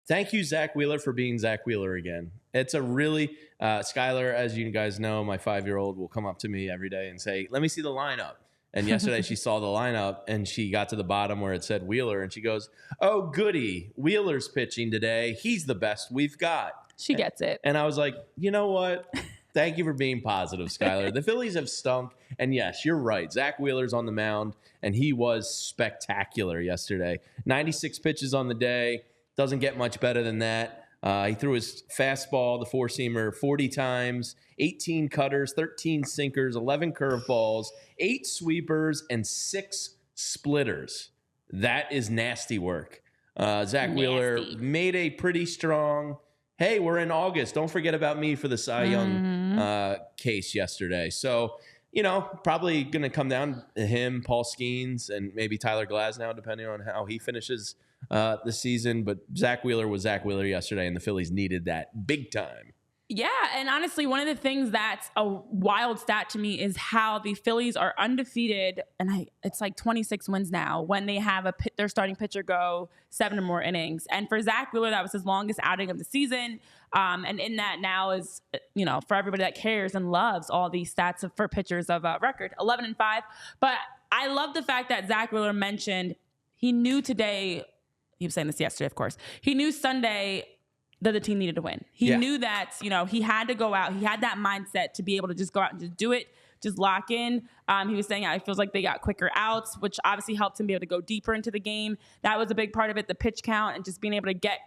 Thank you, Zack Wheeler, for being Zack Wheeler again. It's a really, Skylar, as you guys know, my 5-year-old will come up to me every day and say, let me see the lineup. And yesterday she saw the lineup and she got to the bottom where it said Wheeler and she goes, oh, goody. Wheeler's pitching today. He's the best we've got. She gets it. And I was like, you know what? Thank you for being positive, Skylar. The Phillies have stunk. And yes, you're right. Zack Wheeler's on the mound and he was spectacular yesterday. 96 pitches on the day. Doesn't get much better than that. He threw his fastball, the four-seamer, 40 times, 18 cutters, 13 sinkers, 11 curveballs, 8 sweepers, and 6 splitters. That is nasty work. Zack Wheeler made a pretty strong, hey, we're in August. Don't forget about me for the Cy Young case yesterday. So, you know, probably going to come down to him, Paul Skeens, and maybe Tyler Glasnow, depending on how he finishes the season. But Zack Wheeler was Zack Wheeler yesterday, and the Phillies needed that big time. Yeah, and honestly, one of the things that's a wild stat to me is how the Phillies are undefeated, and it's like 26 wins now when they have their starting pitcher go 7 or more innings. And for Zack Wheeler, that was his longest outing of the season. And in that now is, you know, for everybody that cares and loves all these stats for pitchers of record, 11-5. But I love the fact that Zack Wheeler mentioned he knew today. He was saying this yesterday, of course. He knew Sunday that the team needed to win. He knew that, you know, he had to go out. He had that mindset to be able to just go out and just do it, just lock in. He was saying it feels like they got quicker outs, which obviously helped him be able to go deeper into the game. That was a big part of it, the pitch count and just being able to get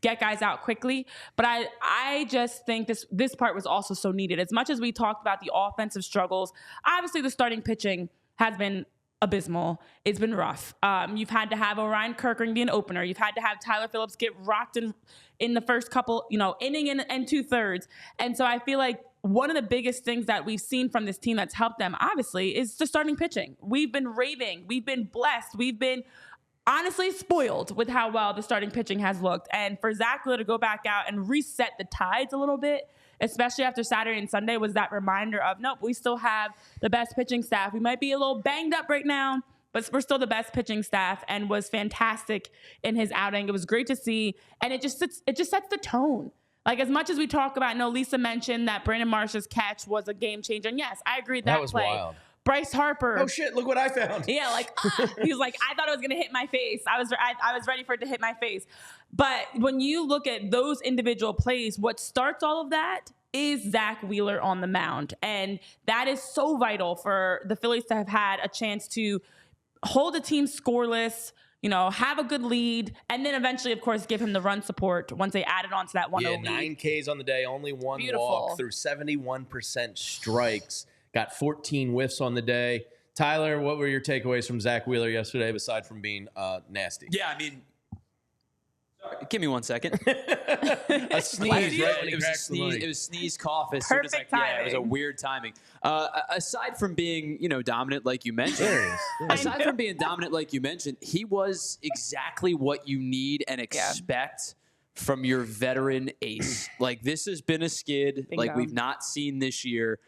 guys out quickly. But I just think this part was also so needed. As much as we talked about the offensive struggles, obviously the starting pitching has been abysmal. It's been rough. You've had to have Orion Kirkering be an opener. You've had to have Tyler Phillips get rocked in the first couple, inning and 2/3. And so I feel like one of the biggest things that we've seen from this team that's helped them, obviously, is the starting pitching. We've been raving. We've been blessed. We've been honestly spoiled with how well the starting pitching has looked. And for Zack Wheeler to go back out and reset the tides a little bit, especially after Saturday and Sunday, was that reminder of, nope, we still have the best pitching staff. We might be a little banged up right now, but we're still the best pitching staff, and was fantastic in his outing. It was great to see, and it just sets the tone. Like, as much as we talk about, I know Lisa mentioned that Brandon Marsh's catch was a game changer, and yes, I agree that was play. wild. Bryce Harper. Oh shit! Look what I found. Yeah, he was like, I thought it was gonna hit my face. I was ready for it to hit my face. But when you look at those individual plays, what starts all of that is Zack Wheeler on the mound, and that is so vital for the Phillies to have had a chance to hold a team scoreless. Have a good lead, and then eventually, of course, give him the run support once they added on to that 1-0 lead. 9 Ks on the day, only one walk, through 71% strikes. Got 14 whiffs on the day. Tyler, what were your takeaways from Zack Wheeler yesterday, aside from being nasty? Yeah, I mean, give me 1 second. A sneeze, right? It was a sneeze. It was sneeze, cough. As Perfect soon as timing. it was a weird timing. Aside from being, dominant like you mentioned, he was exactly what you need and expect from your veteran ace. Like, this has been a skid like we've not seen this year.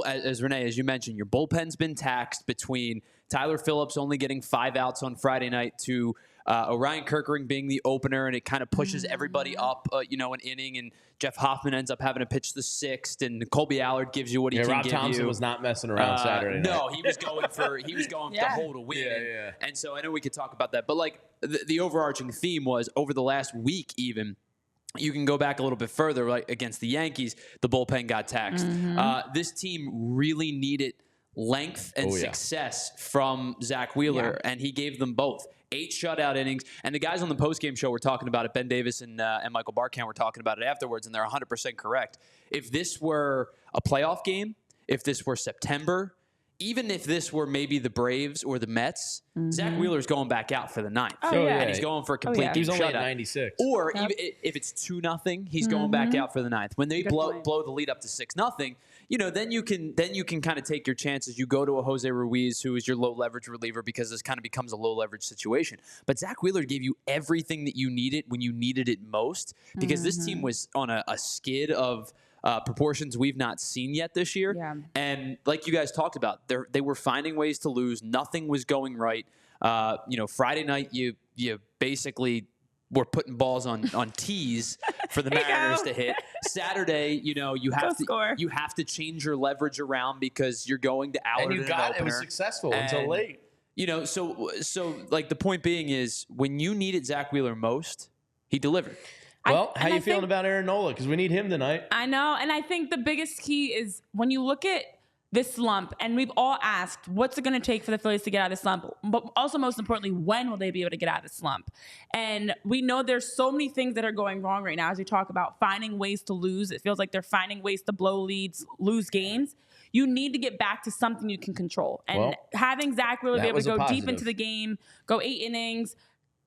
As Renee, as you mentioned, your bullpen's been taxed between Tyler Phillips only getting 5 outs on Friday night to Orion Kirkering being the opener, and it kind of pushes everybody up, an inning, and Jeff Hoffman ends up having to pitch the 6th, and Colby Allard gives you what he can Rob give Thompson you. was not messing around Saturday night. No, he was going for the hole to win. Yeah. And so I know we could talk about that, but like the overarching theme was over the last week even. You can go back a little bit further, like against the Yankees, the bullpen got taxed. This team really needed length and success from Zack Wheeler, and he gave them both. 8 shutout innings, and the guys on the postgame show were talking about it. Ben Davis and Michael Barkhound were talking about it afterwards, and they're 100% correct. If this were a playoff game, if this were September, even if this were maybe the Braves or the Mets, Zack Wheeler's going back out for the 9th. And he's going for a complete game He's only shutout. at 96. Or even if it's 2-0, he's going back out for the 9th. When they blow the lead up to 6-0, then you can kind of take your chances. You go to a Jose Ruiz, who is your low leverage reliever, because this kind of becomes a low leverage situation. But Zack Wheeler gave you everything that you needed when you needed it most, because this team was on a skid of proportions we've not seen yet this year. Yeah. And like you guys talked about, they were finding ways to lose. Nothing was going right. Friday night, you basically were putting balls on tees for the Mariners to hit. Saturday, you have to change your leverage around because you're going to Allard and it was successful until late. So like the point being is when you needed Zack Wheeler most, he delivered. Well, how you feeling about Aaron Nola? Because we need him tonight. I know, and I think the biggest key is when you look at this slump, and we've all asked, what's it going to take for the Phillies to get out of the slump? But also, most importantly, when will they be able to get out of the slump? And we know there's so many things that are going wrong right now as we talk about finding ways to lose. It feels like they're finding ways to blow leads, lose games. You need to get back to something you can control. And having Zack Wheeler be able to go deep into the game, go 8 innings,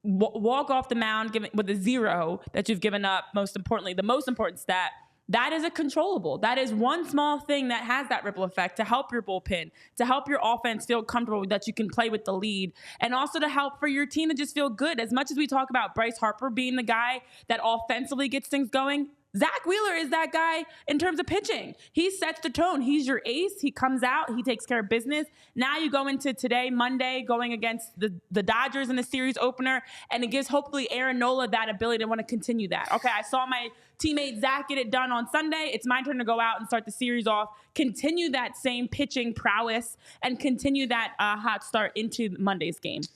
walk off the mound with a 0 that you've given up, most importantly, the most important stat, that is a controllable. That is one small thing that has that ripple effect to help your bullpen, to help your offense feel comfortable that you can play with the lead, and also to help for your team to just feel good. As much as we talk about Bryce Harper being the guy that offensively gets things going, Zack Wheeler is that guy in terms of pitching. He sets the tone. He's your ace. He comes out. He takes care of business. Now you go into today, Monday, going against the Dodgers in the series opener, and it gives hopefully Aaron Nola that ability to want to continue that. Okay, I saw my teammate Zack get it done on Sunday. It's my turn to go out and start the series off, continue that same pitching prowess, and continue that hot start into Monday's game.